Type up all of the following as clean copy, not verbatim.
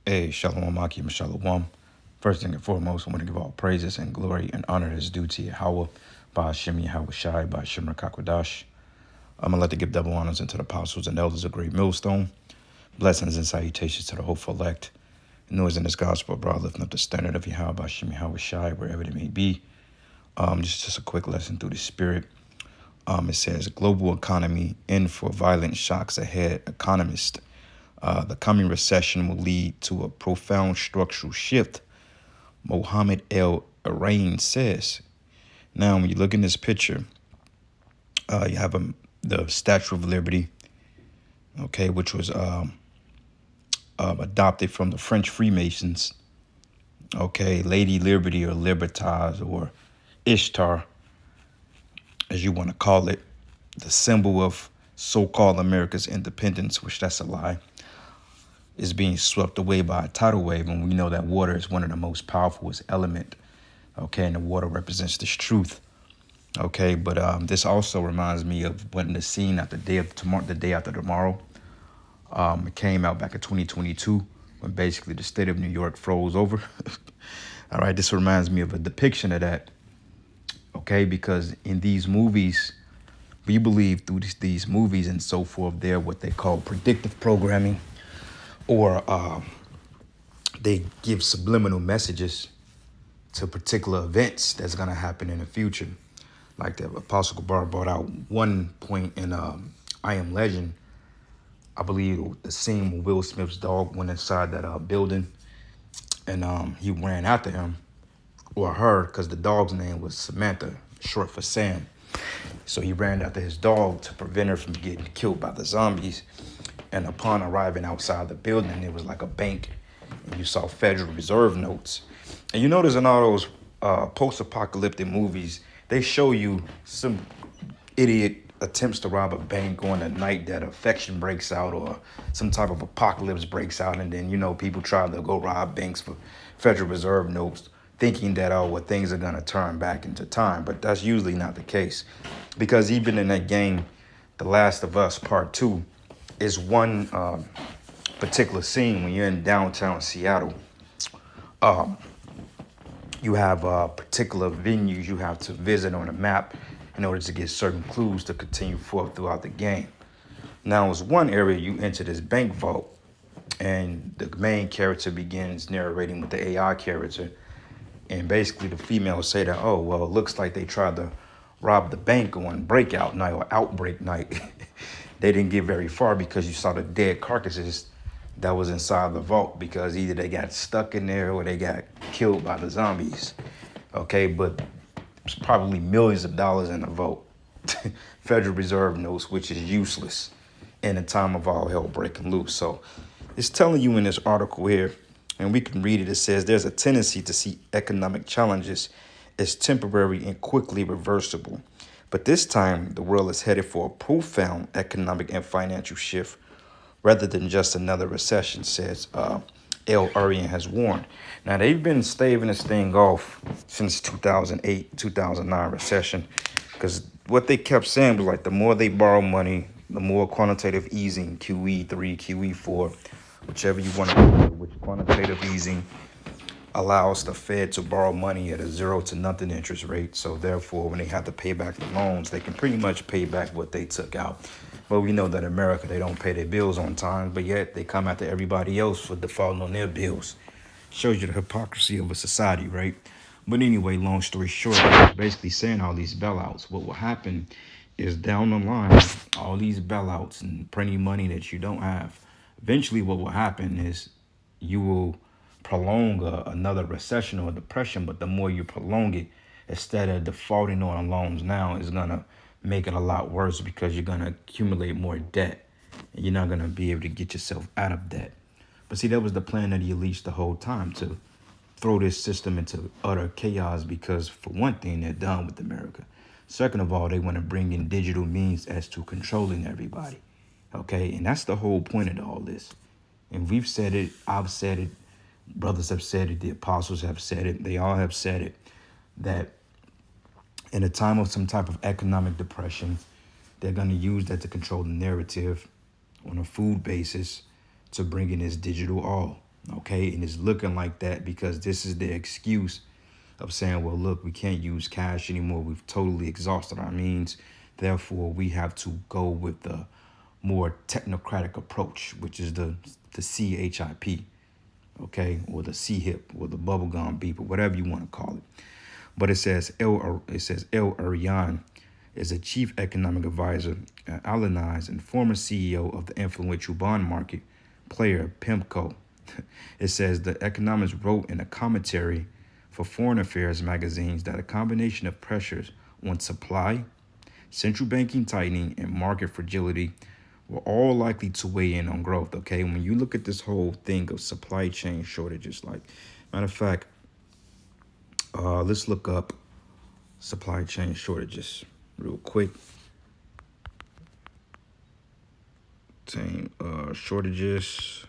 Hey, Shalom Akim, Shalom. First thing and foremost, I want to give all praises and glory and honor that is due to Yahweh, by Hashem Yahweh Shai, by Hashem Rakakwadash. I'm going to let to give double honors into the apostles and elders of Great Millstone. Blessings and salutations to the hopeful elect. Noise in this gospel, bro, lifting up the standard of Yahweh, by Hashem Yahweh Shai, wherever it may be. Just a quick lesson through the spirit. It says, global economy in for violent shocks ahead. Economist. The coming recession will lead to a profound structural shift, Mohammed El Arain says. Now, when you look in this picture, you have the Statue of Liberty, okay, which was adopted from the French Freemasons, okay, Lady Liberty or Libertas or Ishtar, as you want to call it, the symbol of so-called America's independence, which that's a lie, is being swept away by a tidal wave, and we know that water is one of the most powerful element, okay, and the water represents this truth, okay. But this also reminds me of when the scene at the day after tomorrow. It came out back in 2022 when basically the state of New York froze over. All right, this reminds me of a depiction of that, okay, because in these movies, we believe through these movies and so forth, they're what they call predictive programming, or they give subliminal messages to particular events that's going to happen in the future. Like the Apostle Gabar brought out one point in I Am Legend. I believe the scene when Will Smith's dog went inside that building, and he ran after him, or her, because the dog's name was Samantha, short for Sam. So he ran after his dog to prevent her from getting killed by the zombies. And upon arriving outside the building, it was like a bank, and you saw Federal Reserve notes. And you notice in all those post-apocalyptic movies, they show you some idiot attempts to rob a bank on a night that affection breaks out or some type of apocalypse breaks out, and then, you know, people try to go rob banks for Federal Reserve notes, thinking that, oh, well, things are going to turn back into time. But that's usually not the case, because even in that game, The Last of Us Part 2, is one particular scene when you're in downtown Seattle. You have particular venues you have to visit on a map in order to get certain clues to continue forth throughout the game. Now, it's one area you enter this bank vault, and the main character begins narrating with the AI character, and basically the females say that, oh, well, it looks like they tried to rob the bank on breakout night or outbreak night. They didn't get very far because you saw the dead carcasses that was inside the vault, because either they got stuck in there or they got killed by the zombies. Okay, but it's probably millions of dollars in the vault. Federal Reserve notes, which is useless in a time of all hell breaking loose. So it's telling you in this article here, and we can read it, it says there's a tendency to see economic challenges as temporary and quickly reversible. But this time, the world is headed for a profound economic and financial shift rather than just another recession, says El Arian has warned. Now, they've been staving this thing off since 2008, 2009 recession, because what they kept saying was like the more they borrow money, the more quantitative easing, QE3, QE4, whichever you want to call it, which quantitative easing allows the Fed to borrow money at a 0 to nothing interest rate. So therefore, when they have to pay back the loans, they can pretty much pay back what they took out. But we know that in America, they don't pay their bills on time, but yet they come after everybody else for defaulting on their bills. Shows you the hypocrisy of a society, right? But anyway, long story short, basically saying all these bailouts, what will happen is down the line, all these bailouts and printing money that you don't have, eventually what will happen is you will prolong another recession or depression, but the more you prolong it, instead of defaulting on loans now, is going to make it a lot worse, because you're going to accumulate more debt and you're not going to be able to get yourself out of debt. But see, that was the plan of the elites the whole time, to throw this system into utter chaos, because for one thing, they're done with America. Second of all, they want to bring in digital means as to controlling everybody. Okay, and that's the whole point of all this. And we've said it, I've said it, brothers have said it, the apostles have said it, they all have said it, that in a time of some type of economic depression, they're going to use that to control the narrative on a food basis to bring in this digital all. Okay, and it's looking like that because this is the excuse of saying, well, look, we can't use cash anymore. We've totally exhausted our means. Therefore, we have to go with the more technocratic approach, which is the CHIP, okay, or the CHIP, or the bubblegum beep, or whatever you want to call it. But it says El Arian is a chief economic advisor at Alanize and former CEO of the influential bond market player PIMCO. It says the economist wrote in a commentary for Foreign Affairs magazines that a combination of pressures on supply, central banking tightening, and market fragility were all likely to weigh in on growth. Okay, when you look at this whole thing of supply chain shortages, like, matter of fact, let's look up supply chain shortages real quick. Shortages,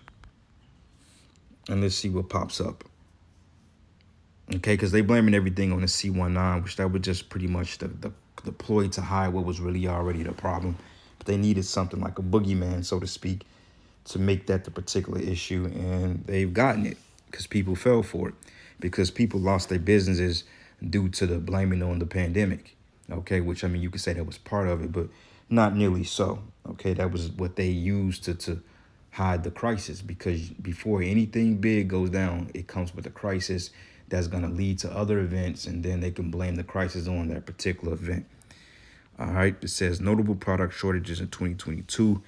and let's see what pops up. Okay, because they blaming everything on the C19, which that was just pretty much the ploy to hide what was really already the problem. But they needed something like a boogeyman, so to speak, to make that the particular issue, and they've gotten it because people fell for it, because people lost their businesses due to the blaming on the pandemic. Okay, which, I mean, you could say that was part of it, but not nearly so. Okay, that was what they used to hide the crisis, because before anything big goes down, it comes with a crisis that's going to lead to other events, and then they can blame the crisis on that particular event. All right, it says notable product shortages in 2022.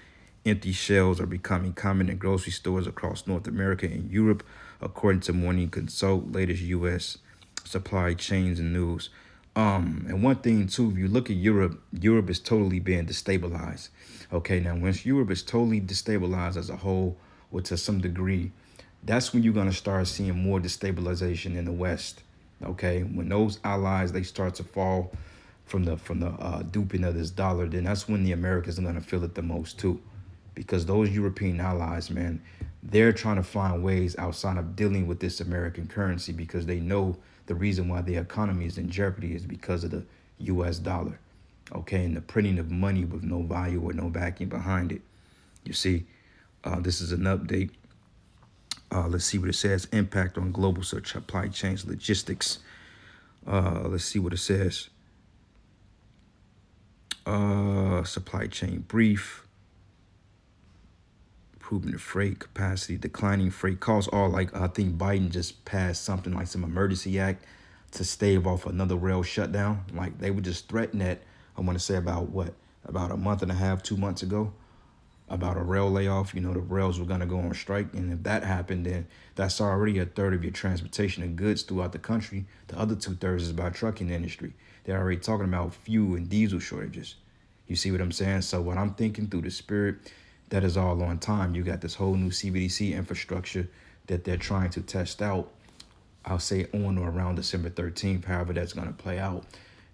Empty shelves are becoming common in grocery stores across North America and Europe, according to Morning Consult, latest U.S. supply chains and news. And one thing too, if you look at Europe, Europe is totally being destabilized. Okay, now once Europe is totally destabilized as a whole, or to some degree, that's when you're gonna start seeing more destabilization in the West. Okay, when those allies they start to fall from the duping of this dollar, then that's when the Americans are gonna feel it the most too, because those European allies, man, they're trying to find ways outside of dealing with this American currency, because they know the reason why the economy is in jeopardy is because of the U.S. dollar, okay, and the printing of money with no value or no backing behind it. You see, this is an update. Let's see what it says. Impact on global supply chains logistics. Let's see what it says. Supply chain brief. Improvement of freight capacity, declining freight costs. All, like, I think Biden just passed something like some emergency act to stave off another rail shutdown. Like, they would just threaten that. I want to say about a month and a half, 2 months ago, about a rail layoff. You know, the rails were going to go on strike. And if that happened, then that's already a third of your transportation of goods throughout the country. The other 2/3 is by trucking industry. They're already talking about fuel and diesel shortages. You see what I'm saying? So what I'm thinking through the spirit, that is all on time. You got this whole new CBDC infrastructure that they're trying to test out. I'll say on or around December 13th, however that's going to play out.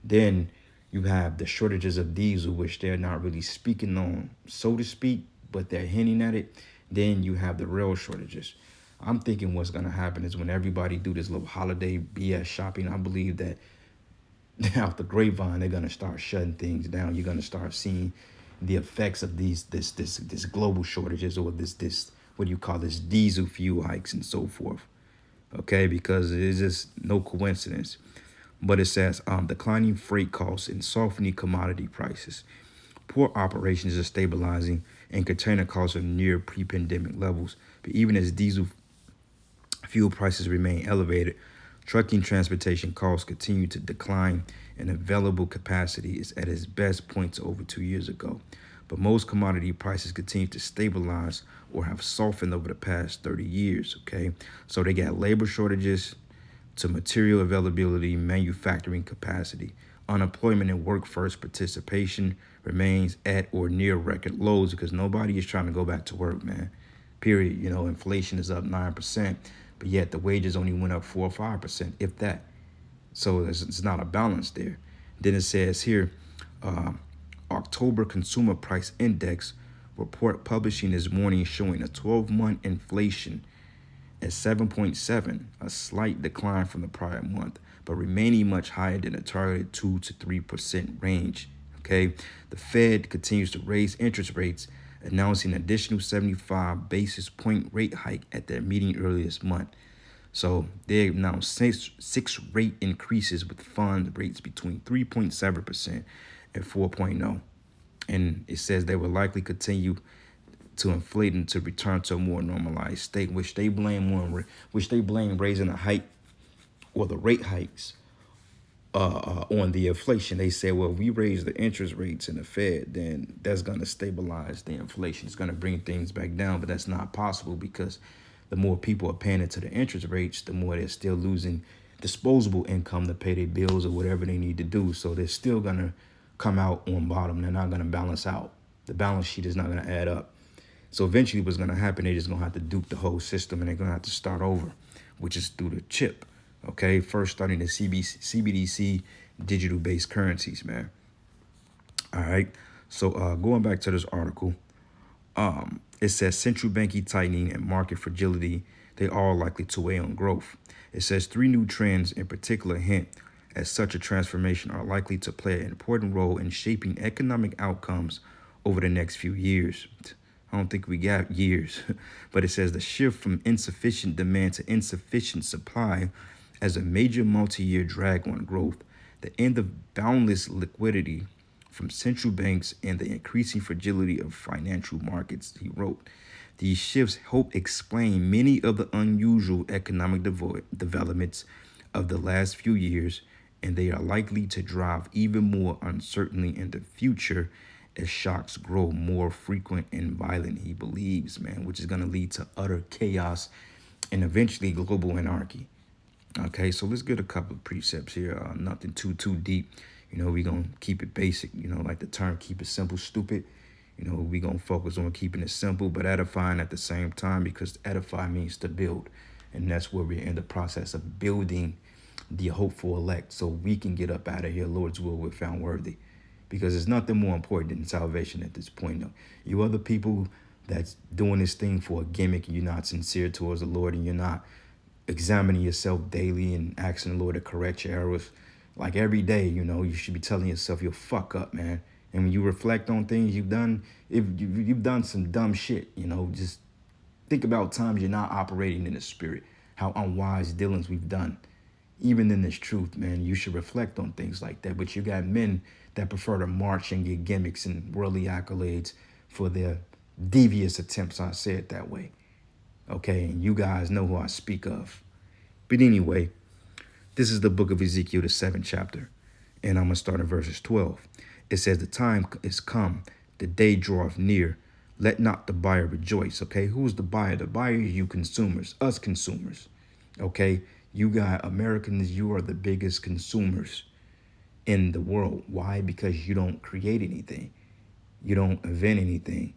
Then you have the shortages of diesel, which they're not really speaking on, so to speak, but they're hinting at it. Then you have the rail shortages. I'm thinking what's going to happen is when everybody do this little holiday BS shopping, I believe that out the grapevine, they're going to start shutting things down. You're going to start seeing the effects of this global shortages, or this what do you call this, diesel fuel hikes and so forth. Okay, because it is just no coincidence. But it says declining freight costs and softening commodity prices. Port operations are stabilizing and container costs are near pre-pandemic levels. But even as diesel fuel prices remain elevated, trucking transportation costs continue to decline, and available capacity is at its best points over 2 years ago. But most commodity prices continue to stabilize or have softened over the past 30 years, okay? So they got labor shortages to material availability, manufacturing capacity. Unemployment and workforce participation remains at or near record lows because nobody is trying to go back to work, man. Period. You know, inflation is up 9%, but yet the wages only went up 4 or 5%, if that. So it's not a balance there. Then it says here, October Consumer Price Index report publishing this morning showing a 12-month inflation at 7.7, a slight decline from the prior month, but remaining much higher than the targeted 2 to 3% range. Okay, the Fed continues to raise interest rates announcing an additional 75 basis point rate hike at their meeting earlier this month. So they announced six rate increases with fund rates between 3.7% and 4.0. And it says they will likely continue to inflate and to return to a more normalized state, which they blame raising the height or the rate hikes on the inflation. They say, well, if we raise the interest rates in the Fed, then that's going to stabilize the inflation. It's going to bring things back down, but that's not possible because the more people are paying into the interest rates, the more they're still losing disposable income to pay their bills or whatever they need to do. So they're still going to come out on bottom. They're not going to balance out. The balance sheet is not going to add up. So eventually what's going to happen, they're just going to have to dupe the whole system and they're going to have to start over, which is through the chip. Okay, first starting the CBDC digital-based currencies, man. All right, so going back to this article, it says central banking tightening and market fragility, they are likely to weigh on growth. It says three new trends in particular hint at such a transformation are likely to play an important role in shaping economic outcomes over the next few years. I don't think we got years, but it says the shift from insufficient demand to insufficient supply as a major multi-year drag on growth, the end of boundless liquidity from central banks, and the increasing fragility of financial markets, he wrote. These shifts help explain many of the unusual economic developments of the last few years, and they are likely to drive even more uncertainty in the future as shocks grow more frequent and violent, he believes, man, which is going to lead to utter chaos and eventually global anarchy. Okay, so let's get a couple of precepts here. Nothing too deep. We're going to keep it basic. Like the term keep it simple, stupid. We're going to focus on keeping it simple, but edifying at the same time, because edify means to build. And that's where we're in the process of building the hopeful elect so we can get up out of here, Lord's will, we're found worthy. Because there's nothing more important than salvation at this point. No. You other people that's doing this thing for a gimmick, and you're not sincere towards the Lord, and you're not examining yourself daily and asking the Lord to correct your errors. Like every day, you should be telling yourself you'll fuck up, man. And when you reflect on things you've done, if you've done some dumb shit, just think about times you're not operating in the spirit, how unwise dealings we've done. Even in this truth, man, you should reflect on things like that. But you got men that prefer to march and get gimmicks and worldly accolades for their devious attempts, I say it that way. Okay, and you guys know who I speak of. But anyway, this is the book of Ezekiel, the 7th chapter. And I'm going to start in verses 12. It says, the time is come, the day draweth near. Let not the buyer rejoice. Okay, who's the buyer? The buyer is you consumers, us consumers. Okay, you got Americans, you are the biggest consumers in the world. Why? Because you don't create anything. You don't invent anything.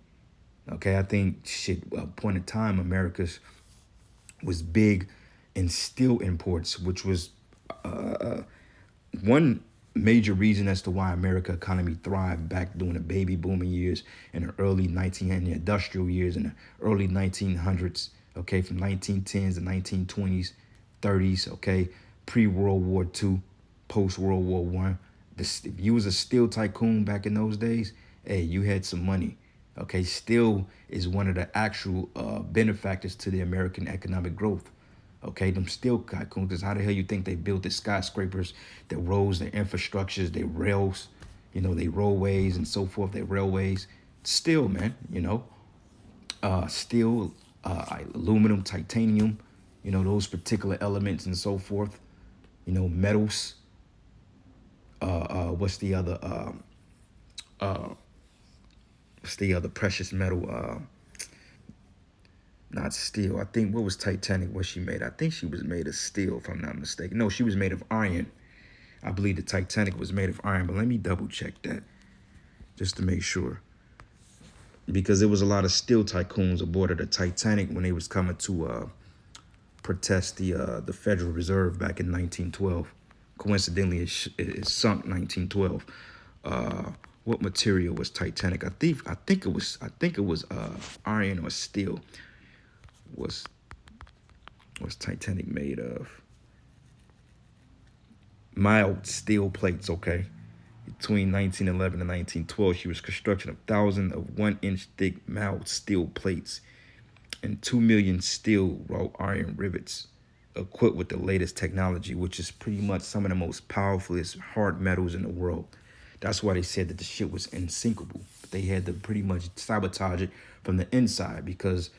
Okay, I think a point in time, America's was big in steel imports, which was one major reason as to why America economy thrived back during the baby booming years in the early and the industrial years in the early 1900s. Okay, from 1910s to 1920s, 30s. Okay, pre-World War II, post-World War One. If you was a steel tycoon back in those days, hey, you had some money. Okay, steel is one of the actual benefactors to the American economic growth. Okay, them steel tycoons, because how the hell you think they built the skyscrapers, their roads, their infrastructures, their rails, their roadways and so forth, their railways? Steel, man, steel, aluminum, titanium, those particular elements and so forth, metals. What's the other precious metal? Not steel. I think, what was Titanic? What she made? I think she was made of steel, if I'm not mistaken. No, she was made of iron. I believe the Titanic was made of iron, but let me double check that just to make sure. Because there was a lot of steel tycoons aboard of the Titanic when they was coming to protest the Federal Reserve back in 1912. Coincidentally, it sunk 1912. What material was Titanic? I think it was iron or steel. Was Titanic made of? Mild steel plates, okay? between 1911 and 1912, she was constructing 1,000 of 1 inch thick mild steel plates and 2 million steel wrought iron rivets equipped with the latest technology, which is pretty much some of the most powerful hard metals in the world. That's why they said that the shit was unsinkable. They had to pretty much sabotage it from the inside because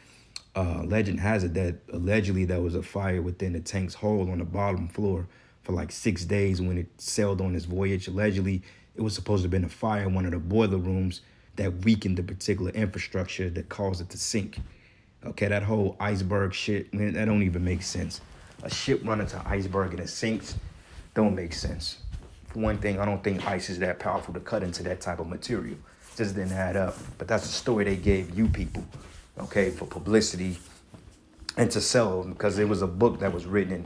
legend has it that allegedly there was a fire within the tank's hull on the bottom floor for like 6 days when it sailed on its voyage. Allegedly, it was supposed to have been a fire in one of the boiler rooms that weakened the particular infrastructure that caused it to sink. Okay, that whole iceberg shit, man, that don't even make sense. A ship running to iceberg and it sinks, don't make sense. For one thing, I don't think ice is that powerful to cut into that type of material. Just didn't add up. But that's the story they gave you people, okay, for publicity and to sell because it was a book that was written in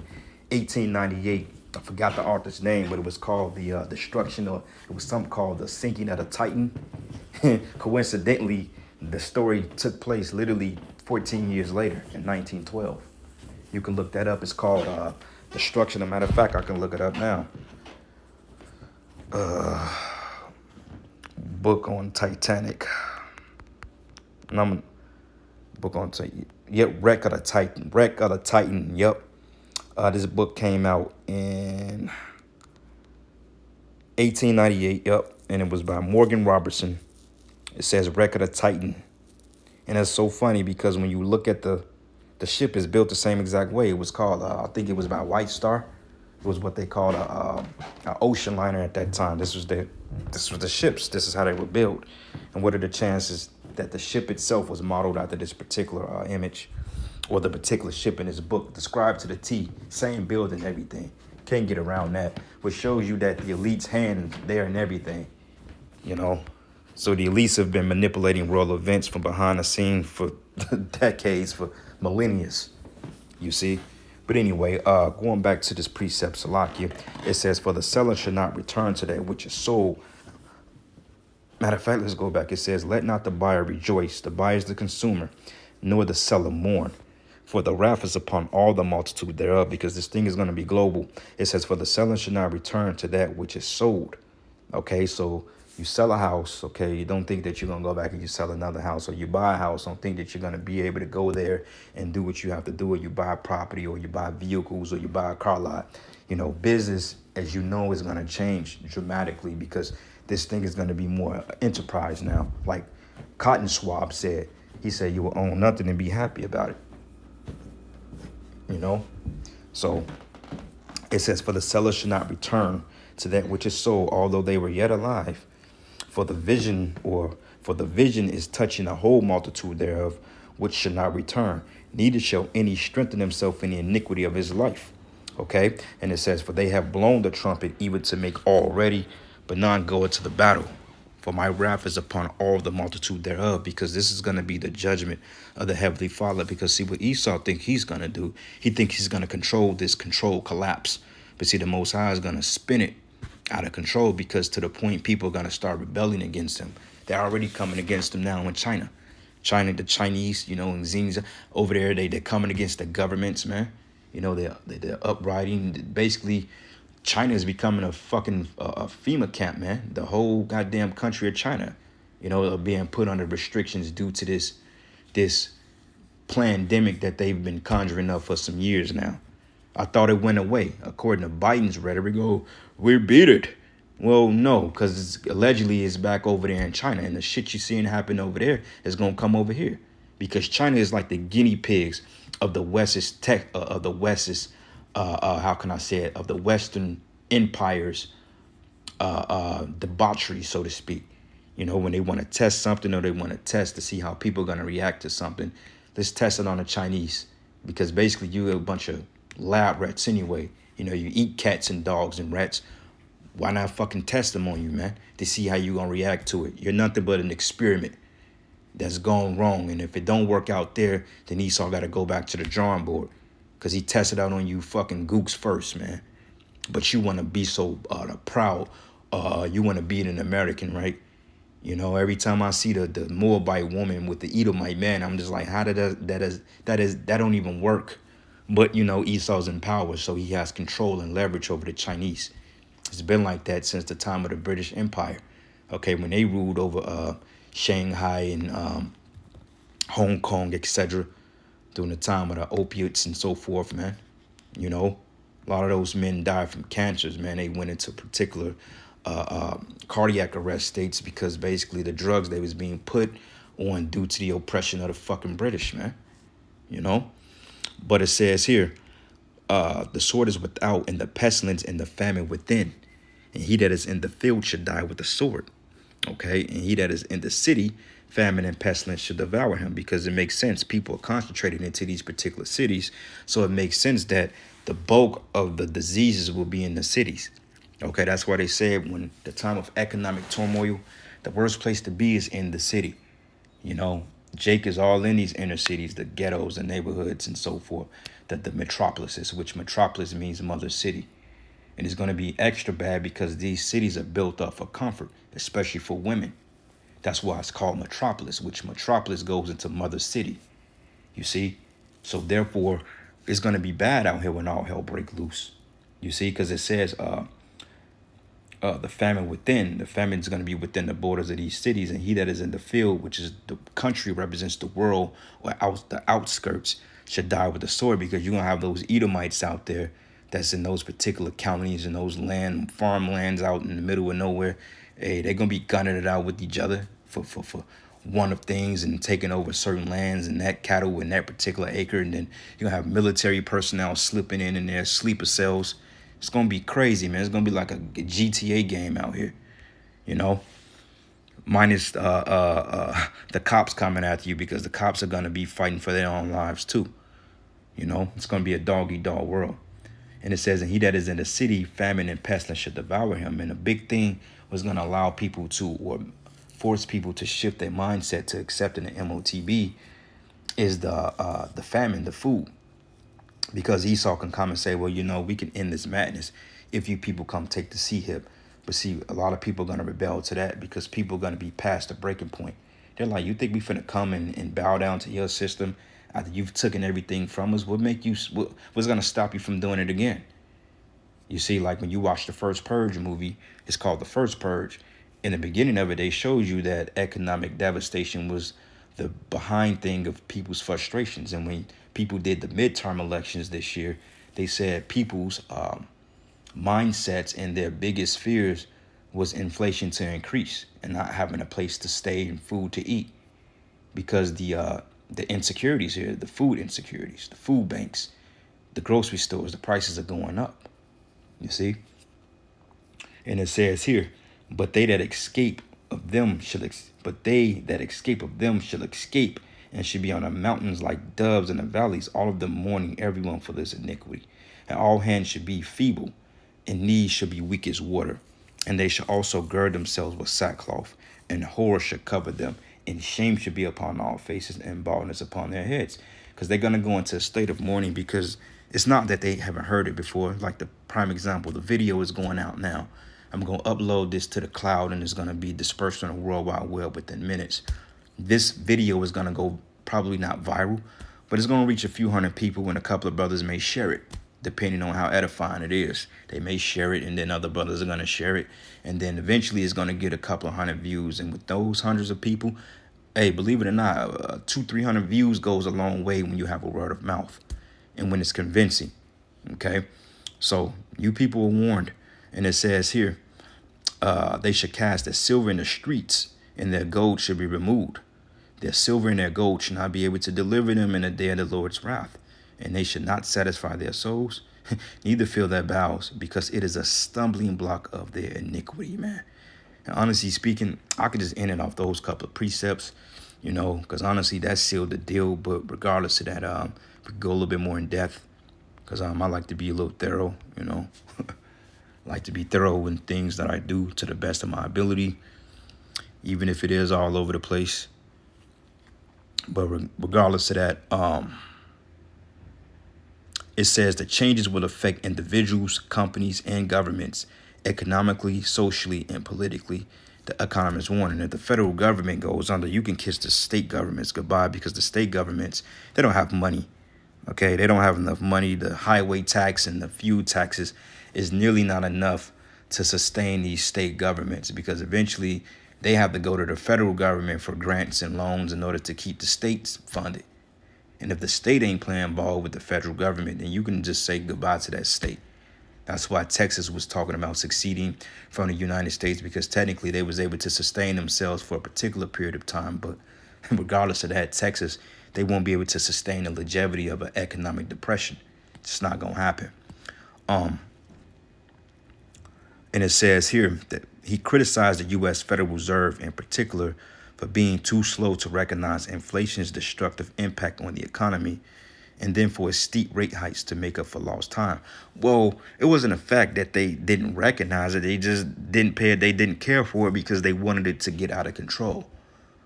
1898. I forgot the author's name, but it was called The Destruction, or it was something called The Sinking of the Titan. Coincidentally, the story took place literally 14 years later in 1912. You can look that up. It's called Destruction. As a matter of fact, I can look it up now. Book on Titanic. And I'm book on Titan. Yep, Wreck of the Titan. Wreck of the Titan. Yep. This book came out in 1898. Yep, and it was by Morgan Robertson. It says Wreck of the Titan, and it's so funny because when you look at the ship is built the same exact way. It was called I think it was by White Star. It was what they called a ocean liner at that time. This was the ships. This is how they were built, and what are the chances that the ship itself was modeled after this particular image, or the particular ship in this book, described to the T, same build and everything. Can't get around that, which shows you that the elite's hand there and everything, you know. So the elites have been manipulating world events from behind the scene for decades, for millennia, you see. But anyway, going back to this precept, Salakia, it says, for the seller should not return to that which is sold. Matter of fact, let's go back. It says, let not the buyer rejoice, the buyer is the consumer, nor the seller mourn. For the wrath is upon all the multitude thereof, because this thing is going to be global. It says, for the seller should not return to that which is sold. Okay, so you sell a house, okay, you don't think that you're going to go back and you sell another house, or you buy a house, don't think that you're going to be able to go there and do what you have to do, or you buy property, or you buy vehicles, or you buy a car lot. You know, business, as you know, is going to change dramatically because this thing is going to be more enterprise now. Like Cotton Swab said, he said you will own nothing and be happy about it. You know, so it says, for the seller should not return to that which is sold, although they were yet alive. For the vision is touching the whole multitude thereof, which should not return. Neither shall any strengthen himself in the iniquity of his life. Okay, and it says, for they have blown the trumpet even to make all ready, but none goeth to the battle. For my wrath is upon all the multitude thereof, because this is going to be the judgment of the Heavenly Father. Because see what Esau think he's going to do. He thinks he's going to control this control collapse. But see, the Most High is going to spin it out of control, because to the point people are going to start rebelling against him. They're already coming against him now in China. The Chinese, you know, and Xinjiang over there, they're coming against the governments, man. You know, they're uprising. Basically, China is becoming a fucking FEMA camp, man. The whole goddamn country of China, you know, are being put under restrictions due to this pandemic that they've been conjuring up for some years now. I thought it went away. According to Biden's rhetoric, oh, we beat it. Well, no, because allegedly it's back over there in China, and the shit you're seeing happen over there is gonna come over here, because China is like the guinea pigs of the West's tech, of the West's, how can I say it, of the Western empires, debauchery, so to speak. You know, when they want to test something, or they want to test to see how people are gonna react to something, let's test it on the Chinese, because basically you're a bunch of lab rats anyway. You know, you eat cats and dogs and rats. Why not fucking test them on you, man, to see how you gonna react to it? You're nothing but an experiment that's gone wrong. And if it don't work out there, then Esau got to go back to the drawing board, because he tested out on you fucking gooks first, man. But you want to be so proud. You want to be an American, right? You know, every time I see the Moabite woman with the Edomite man, I'm just like, how did that don't even work? But, you know, Esau's in power, so he has control and leverage over the Chinese. It's been like that since the time of the British Empire. Okay, when they ruled over Shanghai and Hong Kong, etc., during the time of the opiates and so forth, man. You know, a lot of those men died from cancers, man. They went into particular cardiac arrest states because basically the drugs they was being put on due to the oppression of the fucking British, man. You know? But it says here, the sword is without, and the pestilence and the famine within. And he that is in the field should die with the sword. Okay? And he that is in the city, famine and pestilence should devour him, because it makes sense. People are concentrated into these particular cities. So it makes sense that the bulk of the diseases will be in the cities. Okay? That's why they said when the time of economic turmoil, the worst place to be is in the city. You know, Jake is all in these inner cities, the ghettos, the neighborhoods, and so forth. The metropolises, which metropolis means mother city. And it's going to be extra bad because these cities are built up for comfort, especially for women. That's why it's called metropolis, which metropolis goes into mother city. You see? So therefore, it's going to be bad out here when all hell break loose. You see? Because it says the famine within. The famine is going to be within the borders of these cities. And he that is in the field, which is the country, represents the world, or the outskirts, should die with the sword, because you're going to have those Edomites out there that's in those particular counties and those farmlands out in the middle of nowhere. Hey, they're going to be gunning it out with each other for one of things and taking over certain lands and that cattle in that particular acre. And then you're going to have military personnel slipping in their sleeper cells. It's going to be crazy, man. It's going to be like a GTA game out here, you know, minus the cops coming after you, because the cops are going to be fighting for their own lives too. You know, it's going to be a dog-eat-dog world. And it says, and he that is in the city, famine and pestilence should devour him. And a big thing was going to allow people to, or force people to shift their mindset to accepting the MOTB, is the famine, the food. Because Esau can come and say, well, you know, we can end this madness if you people come take the sea hip. But see, a lot of people are going to rebel to that, because people are going to be past the breaking point. They're like, you think we finna come and bow down to your system after you've taken everything from us? What's going to stop you from doing it again? You see, like when you watch the first Purge movie, it's called The First Purge. In the beginning of it, they showed you that economic devastation was the behind thing of people's frustrations. And when people did the midterm elections this year, they said people's mindsets and their biggest fears was inflation to increase and not having a place to stay and food to eat, because the insecurities here, the food insecurities, the food banks, the grocery stores, the prices are going up. You see? And it says here, but they that escape of them shall escape and should be on the mountains like doves in the valleys, all of them mourning everyone for this iniquity. And all hands should be feeble, and knees should be weak as water. And they shall also gird themselves with sackcloth, and horror should cover them, and shame should be upon all faces, and baldness upon their heads. Because they're going to go into a state of mourning, because it's not that they haven't heard it before. Like the prime example, the video is going out now. I'm going to upload this to the cloud, and it's going to be dispersed on the World Wide Web within minutes. This video is going to go probably not viral, but it's going to reach a few hundred people, and a couple of brothers may share it, depending on how edifying it is. They may share it, and then other brothers are going to share it. And then eventually it's going to get a couple of hundred views. And with those hundreds of people, hey, believe it or not, 200-300 views goes a long way when you have a word of mouth and when it's convincing. Okay? So you people are warned. And it says here, they should cast their silver in the streets, and their gold should be removed. Their silver and their gold should not be able to deliver them in the day of the Lord's wrath. And they should not satisfy their souls, neither fill their bowels, because it is a stumbling block of their iniquity, man. And honestly speaking, I could just end it off those couple of precepts, you know, because honestly, that sealed the deal. But regardless of that, we could go a little bit more in depth, because I like to be a little thorough, you know. Like to be thorough in things that I do to the best of my ability, even if it is all over the place. But regardless of that, it says the changes will affect individuals, companies, and governments economically, socially, and politically. The economist warning, if the federal government goes under, you can kiss the state governments goodbye, because the state governments, they don't have money. Okay, they don't have enough money. The highway tax and the fuel taxes is nearly not enough to sustain these state governments, because eventually they have to go to the federal government for grants and loans in order to keep the states funded. And if the state ain't playing ball with the federal government, then you can just say goodbye to that state. That's why Texas was talking about seceding from the United States, because technically they was able to sustain themselves for a particular period of time. But regardless of that, Texas, they won't be able to sustain the longevity of an economic depression. It's not going to happen. And it says here that he criticized the U.S. Federal Reserve in particular for being too slow to recognize inflation's destructive impact on the economy, and then for its steep rate hikes to make up for lost time. Well, it wasn't a fact that they didn't recognize it. They just didn't pay it. They didn't care for it because they wanted it to get out of control.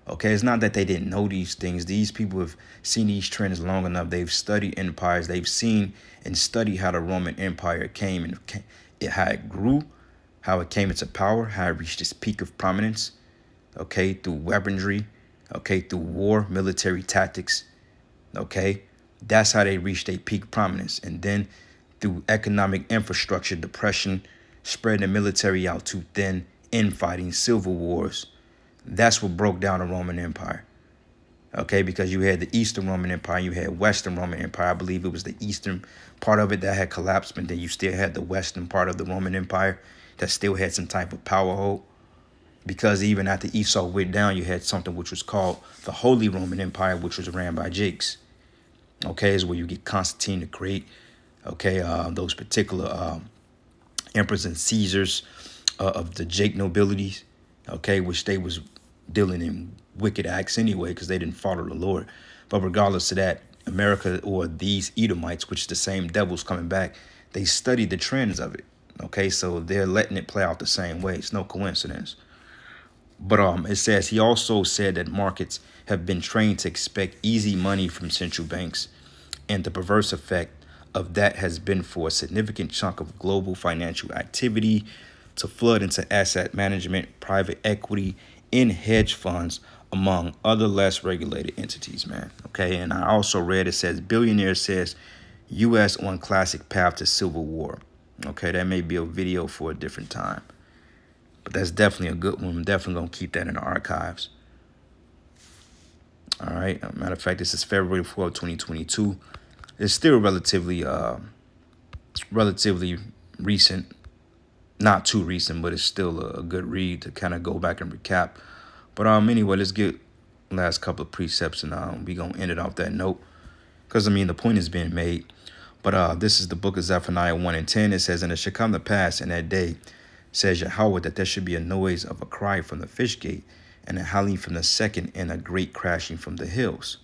Okay, it's not that they didn't know these things. These people have seen these trends long enough. They've studied empires. They've seen and studied how the Roman Empire came and how it grew, how it came into power, how it reached its peak of prominence, okay, through weaponry, okay, through war, military tactics, okay. That's how they reached their peak prominence. And then through economic infrastructure, depression, spreading the military out too thin, infighting, civil wars. That's what broke down the Roman Empire. Okay, because you had the Eastern Roman Empire, you had Western Roman Empire. I believe it was the Eastern part of it that had collapsed, but then you still had the Western part of the Roman Empire that still had some type of power hold. Because even after Esau went down, you had something which was called the Holy Roman Empire, which was ran by Jakes. Okay, is where you get Constantine the Great. Okay, those particular emperors and Caesars of the Jake nobilities. Okay, which they was dealing in wicked acts anyway, because they didn't follow the Lord. But regardless of that, America, or these Edomites, which is the same devils coming back, they studied the trends of it. Okay, so they're letting it play out the same way. It's no coincidence. But it says he also said that markets have been trained to expect easy money from central banks, and the perverse effect of that has been for a significant chunk of global financial activity to flood into asset management, private equity, and hedge funds, among other less regulated entities, man. Okay, and I also read it says billionaire says U.S. on classic path to civil war. Okay, that may be a video for a different time. But that's definitely a good one. I'm definitely going to keep that in the archives. All right. Matter of fact, this is February 4th, 2022. It's still relatively recent. Not too recent, but it's still a good read to kind of go back and recap. But anyway, let's get last couple of precepts, and we going to end it off that note. Because, I mean, the point is being made. But this is the book of Zephaniah 1 and 10. It says, and it shall come to pass in that day, says Yahweh, that there should be a noise of a cry from the fish gate, and a howling from the second, and a great crashing from the hills.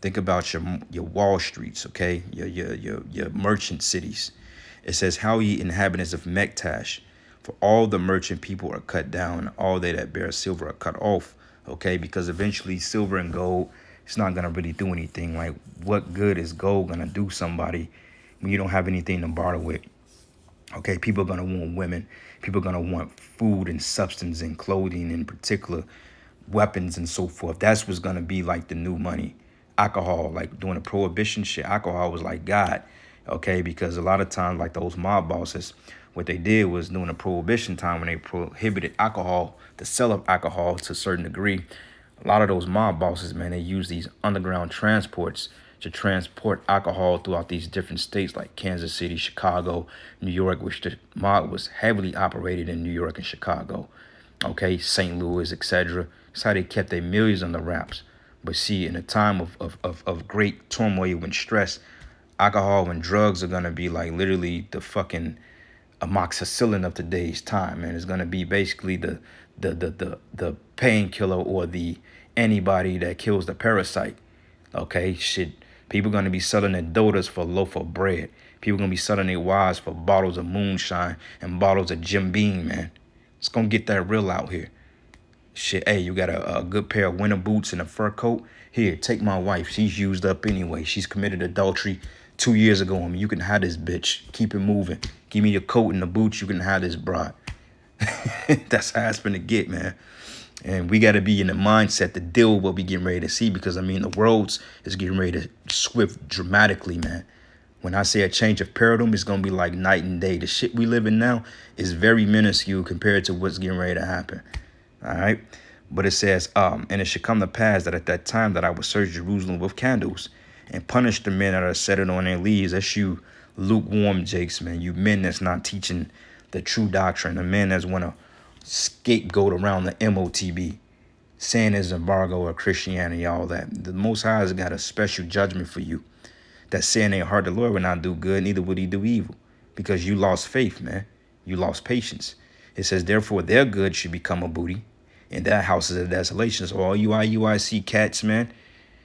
Think about your Wall Streets, okay? Your merchant cities. It says, how ye inhabitants of Mektash, for all the merchant people are cut down, and all they that bear silver are cut off, okay? Because eventually silver and gold, it's not going to really do anything. Like, what good is gold going to do somebody when you don't have anything to barter with? Okay, people are going to want women. People are going to want food and substance and clothing, in particular, weapons and so forth. That's what's going to be like the new money. Alcohol, like during the prohibition shit, alcohol was like God. Okay, because a lot of times, like those mob bosses, what they did was during the prohibition time when they prohibited alcohol, the sale of alcohol to a certain degree, a lot of those mob bosses, man, they use these underground transports to transport alcohol throughout these different states like Kansas City, Chicago, New York, which the mob was heavily operated in New York and Chicago. Okay, St. Louis, etc. That's how they kept their millions on the wraps. But see, in a time of great turmoil and stress, alcohol and drugs are going to be like literally the fucking amoxicillin of today's time, man. It's going to be basically the painkiller or the antibody that kills the parasite. Okay, shit. People going to be selling their daughters for a loaf of bread. People going to be selling their wives for bottles of moonshine and bottles of Jim Beam, man. It's going to get that real out here. Shit, hey, you got a good pair of winter boots and a fur coat? Here, take my wife. She's used up anyway. She's committed adultery 2 years ago. I mean, you can have this bitch. Keep it moving. Give me your coat and the boots. You can have this bride. That's how it's gonna get, man. And we got to be in the mindset to deal with what we getting ready to see, because, I mean, the world is getting ready to shift dramatically, man. When I say a change of paradigm, it's going to be like night and day. The shit we live in now is very minuscule compared to what's getting ready to happen. All right. But it says, and it should come to pass that at that time that I will search Jerusalem with candles and punish the men that are settled on their leaves. That's you lukewarm jakes, man. You men that's not teaching the true doctrine. The men that's want to scapegoat around the MOTB, saying it's embargo or Christianity, all that. The Most High has got a special judgment for you. That saying in your heart, the Lord will not do good, neither would he do evil. Because you lost faith, man. You lost patience. It says, therefore, their good should become a booty, and that house is a desolation. So all you IUIC cats, man,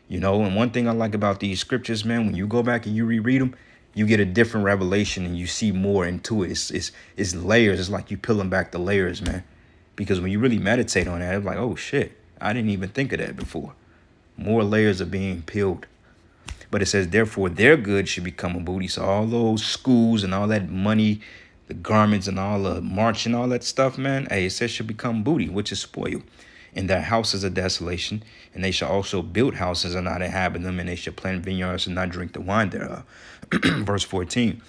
you know, and one thing I like about these scriptures, man, when you go back and you reread them, you get a different revelation and you see more into it. It's layers. It's like you peeling back the layers, man. Because when you really meditate on that, it's like, oh, shit, I didn't even think of that before. More layers are being peeled. But it says, therefore, their good should become a booty. So all those schools and all that money, the garments and all the march and all that stuff, man, hey, it says should become booty, which is spoil. And their houses are desolation. And they shall also build houses and not inhabit them. And they shall plant vineyards and not drink the wine thereof. Verse 14.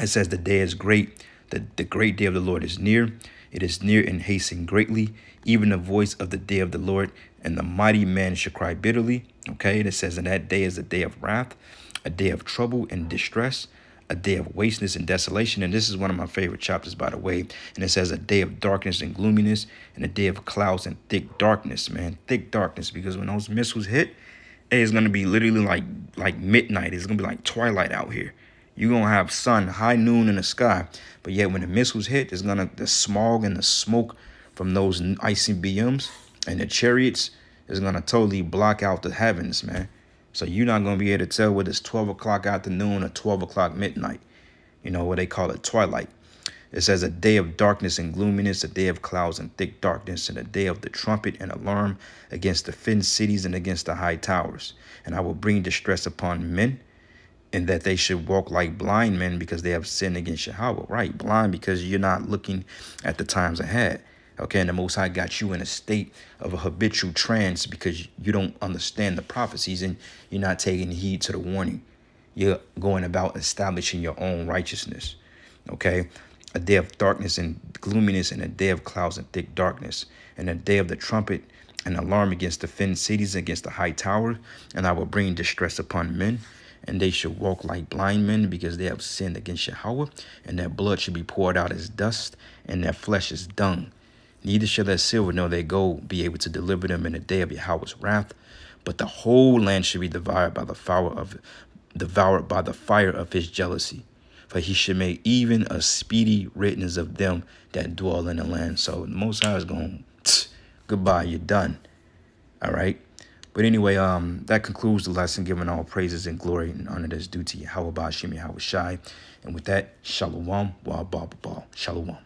It says, the day is great. The great day of the Lord is near. It is near and hasten greatly. Even the voice of the day of the Lord. And the mighty man shall cry bitterly. Okay, and it says, and that day is a day of wrath, a day of trouble and distress, a day of wasteness and desolation. And this is one of my favorite chapters, by the way. And it says a day of darkness and gloominess, and a day of clouds and thick darkness, man. Thick darkness, because when those missiles hit, it's going to be literally like midnight. It's going to be like twilight out here. You're going to have sun, high noon in the sky. But yet when the missiles hit, it's going to, the smog and the smoke from those ICBMs and the chariots is going to totally block out the heavens, man. So you're not going to be able to tell whether it's 12 o'clock afternoon or 12 o'clock midnight. You know, what they call it, twilight. It says a day of darkness and gloominess, a day of clouds and thick darkness, and a day of the trumpet and alarm against the fenced cities and against the high towers. And I will bring distress upon men, and that they should walk like blind men because they have sinned against Yahweh. Right, blind because you're not looking at the times ahead. Okay, and the Most High got you in a state of a habitual trance because you don't understand the prophecies and you're not taking heed to the warning. You're going about establishing your own righteousness. Okay, a day of darkness and gloominess, and a day of clouds and thick darkness, and a day of the trumpet and alarm against the fenced cities, against the high tower. And I will bring distress upon men, and they shall walk like blind men because they have sinned against Yahweh, and their blood shall be poured out as dust, and their flesh as dung. Neither shall their silver nor their gold be able to deliver them in the day of Yahweh's wrath, but the whole land shall be devoured by the fire of his jealousy. For he should make even a speedy riddance of them that dwell in the land. So the Most High is going, goodbye, you're done. All right. But anyway, that concludes the lesson, giving all praises and glory and honor that's due to Yahweh Ba'ashem Yahweh Shai. And with that, Shalom, Wa Ba Ba Ba. Shalom.